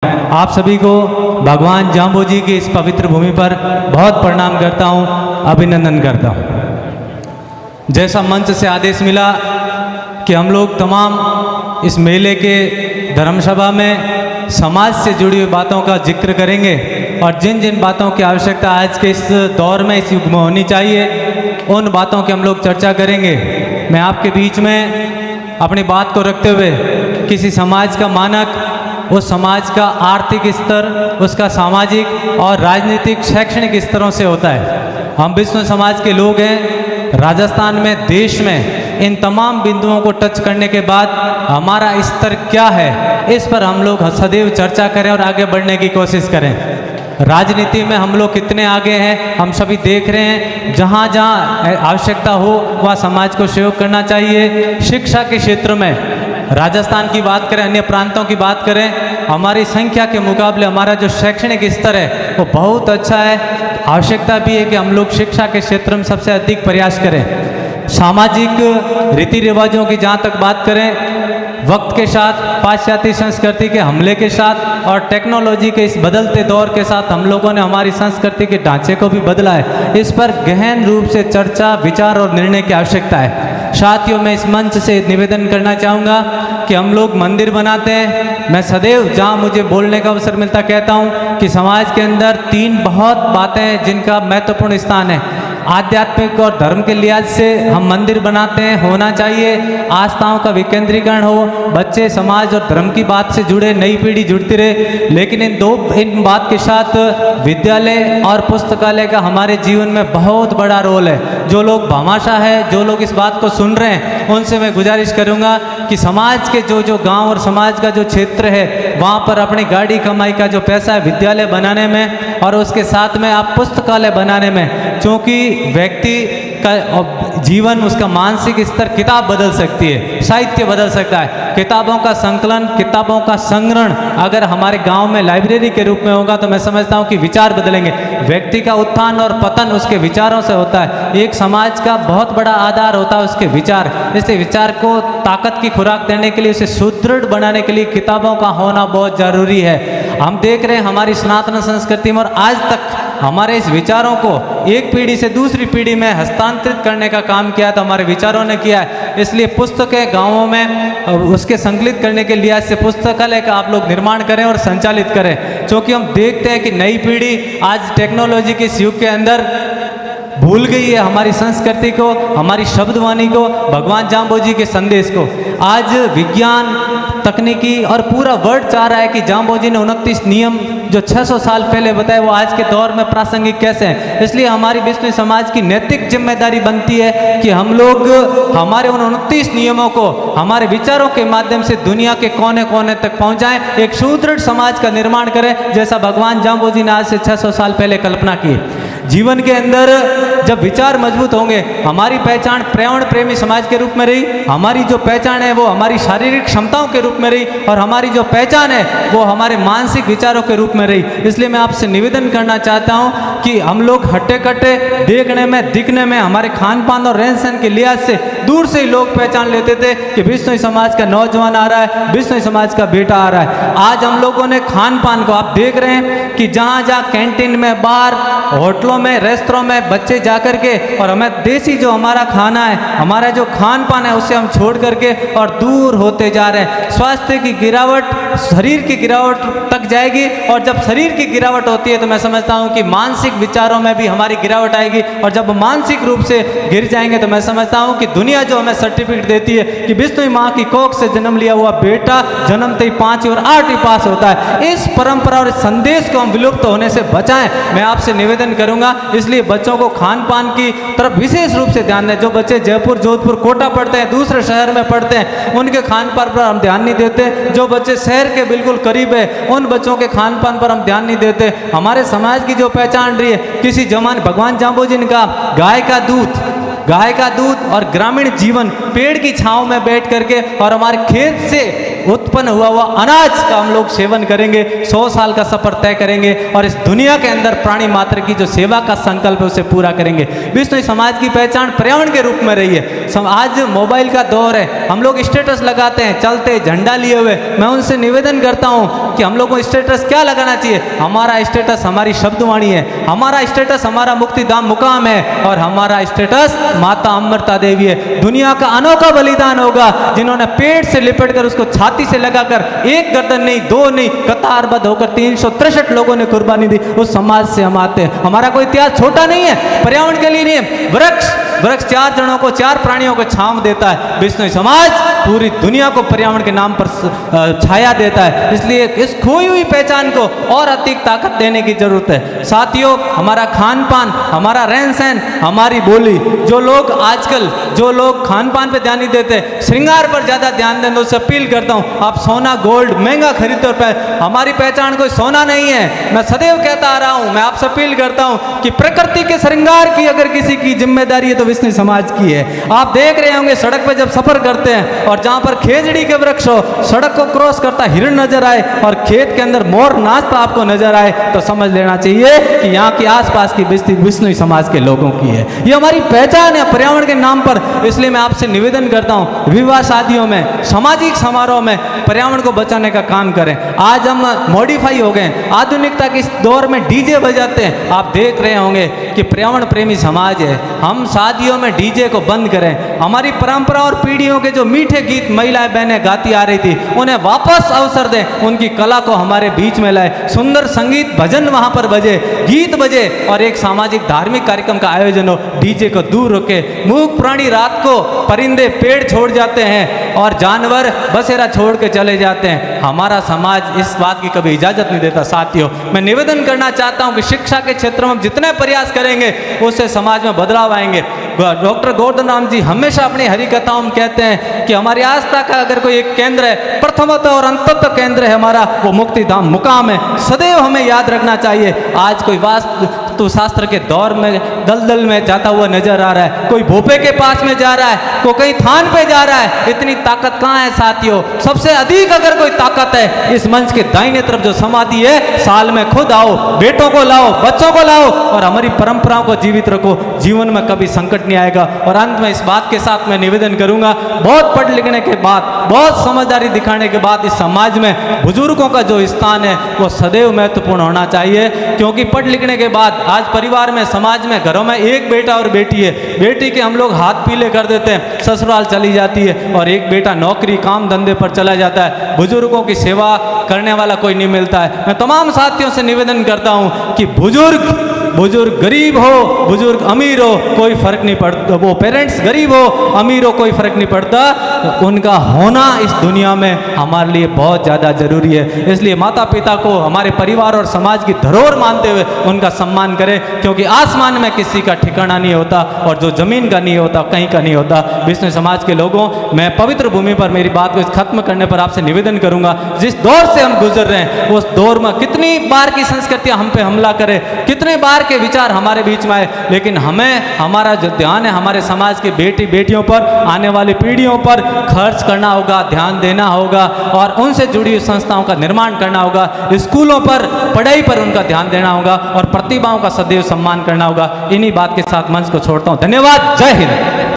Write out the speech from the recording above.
आप सभी को भगवान जाम्बो जी की इस पवित्र भूमि पर बहुत प्रणाम करता हूँ, अभिनंदन करता हूँ। जैसा मंच से आदेश मिला कि हम लोग तमाम इस मेले के धर्मसभा में समाज से जुड़ी हुई बातों का जिक्र करेंगे और जिन जिन बातों की आवश्यकता आज के इस दौर में, इस युग में होनी चाहिए, उन बातों की हम लोग चर्चा करेंगे। मैं आपके बीच में अपनी बात को रखते हुए किसी समाज का मानक, उस समाज का आर्थिक स्तर, उसका सामाजिक और राजनीतिक शैक्षणिक स्तरों से होता है। हम विश्व समाज के लोग हैं। राजस्थान में, देश में इन तमाम बिंदुओं को टच करने के बाद हमारा स्तर क्या है, इस पर हम लोग सदैव चर्चा करें और आगे बढ़ने की कोशिश करें। राजनीति में हम लोग कितने आगे हैं, हम सभी देख रहे हैं। जहाँ जहाँ आवश्यकता हो वहाँ समाज को सहयोग करना चाहिए। शिक्षा के क्षेत्र में राजस्थान की बात करें, अन्य प्रांतों की बात करें, हमारी संख्या के मुकाबले हमारा जो शैक्षणिक स्तर है वो बहुत अच्छा है। आवश्यकता भी है कि हम लोग शिक्षा के क्षेत्र में सबसे अधिक प्रयास करें। सामाजिक रीति रिवाजों की जहाँ तक बात करें, वक्त के साथ, पाश्चात्य संस्कृति के हमले के साथ और टेक्नोलॉजी के इस बदलते दौर के साथ हम लोगों ने हमारी संस्कृति के ढांचे को भी बदला है। इस पर गहन रूप से चर्चा, विचार और निर्णय की आवश्यकता है। साथियों, मैं इस मंच से निवेदन करना चाहूँगा कि हम लोग मंदिर बनाते हैं। मैं सदैव जहाँ मुझे बोलने का अवसर मिलता कहता हूँ कि समाज के अंदर तीन बहुत बातें हैं जिनका महत्वपूर्ण स्थान है। आध्यात्मिक और धर्म के लिहाज से हम मंदिर बनाते हैं, होना चाहिए। आस्थाओं का विकेंद्रीकरण हो, बच्चे समाज और धर्म की बात से जुड़े, नई पीढ़ी जुड़ती रहे। लेकिन इन बात के साथ विद्यालय और पुस्तकालय का हमारे जीवन में बहुत बड़ा रोल है। जो लोग भामाशाह है, जो लोग इस बात को सुन रहे हैं, उनसे मैं गुजारिश करूँगा कि समाज के जो गाँव और समाज का जो क्षेत्र है वहाँ पर अपनी गाड़ी कमाई का जो पैसा है विद्यालय बनाने में और उसके साथ में आप पुस्तकालय बनाने में, क्योंकि व्यक्ति का जीवन, उसका मानसिक स्तर, किताब बदल सकती है, साहित्य बदल सकता है। किताबों का संकलन, किताबों का संग्रहण अगर हमारे गांव में लाइब्रेरी के रूप में होगा तो मैं समझता हूं कि विचार बदलेंगे। व्यक्ति का उत्थान और पतन उसके विचारों से होता है। एक समाज का बहुत बड़ा आधार होता है उसके विचार। इसलिए विचार को ताकत की खुराक देने के लिए, उसे सुदृढ़ बनाने के लिए किताबों का होना बहुत जरूरी है। हम देख रहे हैं हमारी सनातन संस्कृति में और आज तक हमारे इस विचारों को एक पीढ़ी से दूसरी पीढ़ी में हस्तांतरित करने का काम किया तो हमारे विचारों ने किया है। इसलिए पुस्तकें गांवों में उसके संकलित करने के लिहाज से पुस्तकालय का आप लोग निर्माण करें और संचालित करें, क्योंकि हम देखते हैं कि नई पीढ़ी आज टेक्नोलॉजी के इस युग के अंदर भूल गई है हमारी संस्कृति को, हमारी शब्दवाणी को, भगवान जाम्बो जी के संदेश को। आज विज्ञान, तकनीकी और पूरा वर्ल्ड चाह रहा है कि जाम्बो जी ने 29 नियम जो 600 साल पहले बताए वो आज के दौर में प्रासंगिक कैसे हैं। इसलिए हमारी विश्व समाज की नैतिक जिम्मेदारी बनती है कि हम लोग हमारे उन 29 नियमों को हमारे विचारों के माध्यम से दुनिया के कोने कोने तक पहुंचाएं, एक सुदृढ़ समाज का निर्माण करें जैसा भगवान जाम्बो जी ने आज से 600 साल पहले कल्पना की। जीवन के अंदर जब विचार मजबूत होंगे, हमारी पहचान पर्यावरण प्रेमी समाज के रूप में रही, हमारी जो पहचान है वो हमारी शारीरिक क्षमताओं के रूप में रही और हमारी जो पहचान है वो हमारे मानसिक विचारों के रूप में रही। इसलिए मैं आपसे निवेदन करना चाहता हूं कि हम लोग हट्टे कट्टे देखने में, दिखने में, हमारे खान पान और रहन सहन के लिहाज से दूर से ही लोग पहचान लेते थे कि बिश्नोई समाज का नौजवान आ रहा है, बिश्नोई समाज का बेटा आ रहा है। आज हम लोगों ने खान पान को, आप देख रहे हैं कि जहाँ जहाँ कैंटीन में, बार, होटलों में, रेस्तरों में बच्चे जाकर के और हमें देसी जो हमारा खाना है, हमारा जो खान पान है उसे हम छोड़ करके और दूर होते जा रहे हैं। स्वास्थ्य की गिरावट, शरीर की गिरावट तक जाएगी और जब शरीर की गिरावट होती है तो मैं समझता हूं कि मानसिक विचारों में भी हमारी गिरावट आएगी और जब मानसिक रूप से गिर जाएंगे तो मैं समझता हूं कि दुनिया जो हमें सर्टिफिकेट देती है कि बिश्नोई माँ की कोख से जन्म लिया हुआ बेटा जन्मते ही 5वीं और 8वीं पास होता है। इस परंपरा और इस संदेश को हम विलुप्त होने से बचाएं, मैं आपसे निवेदन करूंगा। इसलिए बच्चों को खान पान की तरफ विशेष रूप से ध्यान दें। जो बच्चे जयपुर, जोधपुर, कोटा पढ़ते हैं, दूसरे शहर में पढ़ते हैं, उनके खान पान पर हम ध्यान नहीं देते। जो बच्चे शहर के बिल्कुल करीब है उन बच्चों के खान पान पर हम ध्यान नहीं देते। हमारे समाज की जो पहचान रही है, किसी जमाने भगवान जाम्बो जी ने कहा गाय का दूध और ग्रामीण जीवन, पेड़ की छांव में बैठ करके और हमारे खेत से उत्पन्न हुआ हुआ अनाज का हम लोग सेवन करेंगे, 100 साल का सफर तय करेंगे और इस दुनिया के अंदर प्राणी मात्र की जो सेवा का संकल्प है उसे पूरा करेंगे। बिश्नोई समाज की पहचान पर्यावरण के रूप में रही है। आज मोबाइल का दौर है, हम लोग स्टेटस लगाते हैं चलते झंडा लिए हुए। मैं उनसे निवेदन करता हूं कि हम लोग को स्टेटस क्या लगाना चाहिए? हमारा स्टेटस हमारी शब्दवाणी है, हमारा स्टेटस हमारा मुक्तिधाम मुकाम है और हमारा स्टेटस माता अमृता देवी है। दुनिया का अनोखा बलिदान होगा जिन्होंने पेट से लिपट कर उसको छाती से लगाकर एक गर्दन नहीं, दो नहीं, कतारबद्ध होकर 363 लोगों ने कुर्बानी दी। उस समाज से हम आते हैं। हमारा कोई इतिहास छोटा नहीं है, पर्यावरण के लिए नहीं है। वृक्ष 4 जनों को, 4 प्राणियों को छांव देता है। बिश्नोई समाज पूरी दुनिया को पर्यावरण के नाम पर छाया देता है। इसलिए इस खोई हुई पहचान को और अधिक ताकत देने की जरूरत है। साथियों, हमारा खान पान, हमारा रहन सहन, हमारी बोली, जो लोग आजकल खान पान पे ध्यान नहीं देते, श्रृंगार पर ज्यादा ध्यान दें, तो उससे अपील करता हूं आप सोना गोल्ड महंगा खरीदते और हमारी पहचान कोई सोना नहीं है। मैं सदैव कहता आ रहा हूं, मैं आपसे अपील करता हूं कि प्रकृति के श्रृंगार की अगर किसी की जिम्मेदारी है तो बिश्नोई समाज की है। आप देख रहे होंगे सड़क पे जब सफर करते हैं और जहां पर खेजड़ी के वृक्ष हो, सड़क को क्रॉस करता हिरण नजर आए और खेत के अंदर मोर नाचता आपको नजर आए, तो समझ लेना चाहिए कि यहाँ की आसपास की बस्ती बिश्नोई समाज के लोगों की है। ये हमारी पहचान है पर्यावरण के नाम पर। इसलिए मैं आपसे निवेदन करता हूँ, विवाह शादियों में, सामाजिक समारोह में पर्यावरण को बचाने का काम करें। आज हम मॉडिफाई हो गए, आधुनिकता के इस दौर में डीजे बजाते हैं। आप देख रहे होंगे कि पर्यावरण प्रेमी समाज है। हम शादियों में डीजे को बंद करें। हमारी परंपरा और पीढ़ियों के जो मीठे गीत महिलाएं बहनें गाती आ रही थी, उन्हें वापस अवसर दें, उनकी कला को हमारे बीच में लाए। सुंदर संगीत भजन वहां पर बजे, गीत बजे और एक सामाजिक धार्मिक कार्यक्रम का आयोजन हो। डीजे को दूर रखे। मूक प्राणी रात को, परिंदे पेड़ छोड़ जाते हैं और जानवर बसेरा छोड़ के चले जाते हैं। हमारा समाज इस बात की कभी इजाजत नहीं देता। साथियों, मैं निवेदन करना चाहता हूं कि शिक्षा के क्षेत्र में जितने प्रयास करेंगे उससे समाज में बदलाव आएंगे। डॉक्टर गोवर्धन राम जी हमेशा अपनी हरि कथाओं में कहते हैं कि हमारी आस्था का अगर कोई एक केंद्र है, प्रथमतः और अंततः केंद्र है हमारा, वो मुक्तिधाम मुकाम है। सदैव हमें याद रखना चाहिए। आज कोई वास्तु शास्त्र के दौर में दलदल में जाता हुआ नजर आ रहा है, कोई भोपे के पास में जा रहा है, कोई कहीं थान पे जा रहा है। इतनी ताकत कहाँ है साथियों? सबसे अधिक अगर कोई ताकत है इस मंच के दाहिने तरफ जो समाधि है, साल में खुद आओ, बेटों को लाओ, बच्चों को लाओ और हमारी परंपराओं को जीवित रखो। जीवन में कभी संकट नहीं आएगा। और अंत में इस बात के साथ मैं निवेदन करूंगा, बहुत पढ़ लिखने के बाद, बहुत समझदारी दिखाने के बाद इस समाज में बुजुर्गों का जो स्थान है वो सदैव महत्वपूर्ण होना चाहिए। क्योंकि पढ़ लिखने के बाद आज परिवार में, समाज में, घरों में एक बेटा और बेटी है। बेटी के हम लोग हाथ पीले कर देते हैं, ससुराल चली जाती है और एक बेटा नौकरी काम धंधे पर चला जाता है। बुजुर्गों की सेवा करने वाला कोई नहीं मिलता है। मैं तमाम साथियों से निवेदन करता हूं कि बुजुर्ग गरीब हो, बुजुर्ग अमीर हो, कोई फर्क नहीं पड़ता। वो पेरेंट्स गरीब हो, अमीर हो, कोई फर्क नहीं पड़ता। उनका होना इस दुनिया में हमारे लिए बहुत ज़्यादा जरूरी है। इसलिए माता पिता को हमारे परिवार और समाज की धरोहर मानते हुए उनका सम्मान करें। क्योंकि आसमान में किसी का ठिकाना नहीं होता और जो जमीन का नहीं होता कहीं का नहीं होता। बिश्नोई समाज के लोगों, मैं पवित्र भूमि पर मेरी बात को खत्म करने पर आपसे निवेदन करूंगा, जिस दौर से हम गुजर रहे हैं उस दौर में कितनी बार की संस्कृतियां हम पे हमला करे, कितने बार के विचार हमारे बीच में आए, लेकिन हमें हमारा जो ध्यान है हमारे समाज के बेटी बेटियों पर, आने वाली पीढ़ियों पर खर्च करना होगा, ध्यान देना होगा और उनसे जुड़ी हुई संस्थाओं का निर्माण करना होगा। स्कूलों पर, पढ़ाई पर उनका ध्यान देना होगा और प्रतिभाओं का सदैव सम्मान करना होगा। इन्हीं बात के साथ मंच को छोड़ता हूं। धन्यवाद। जय हिंद।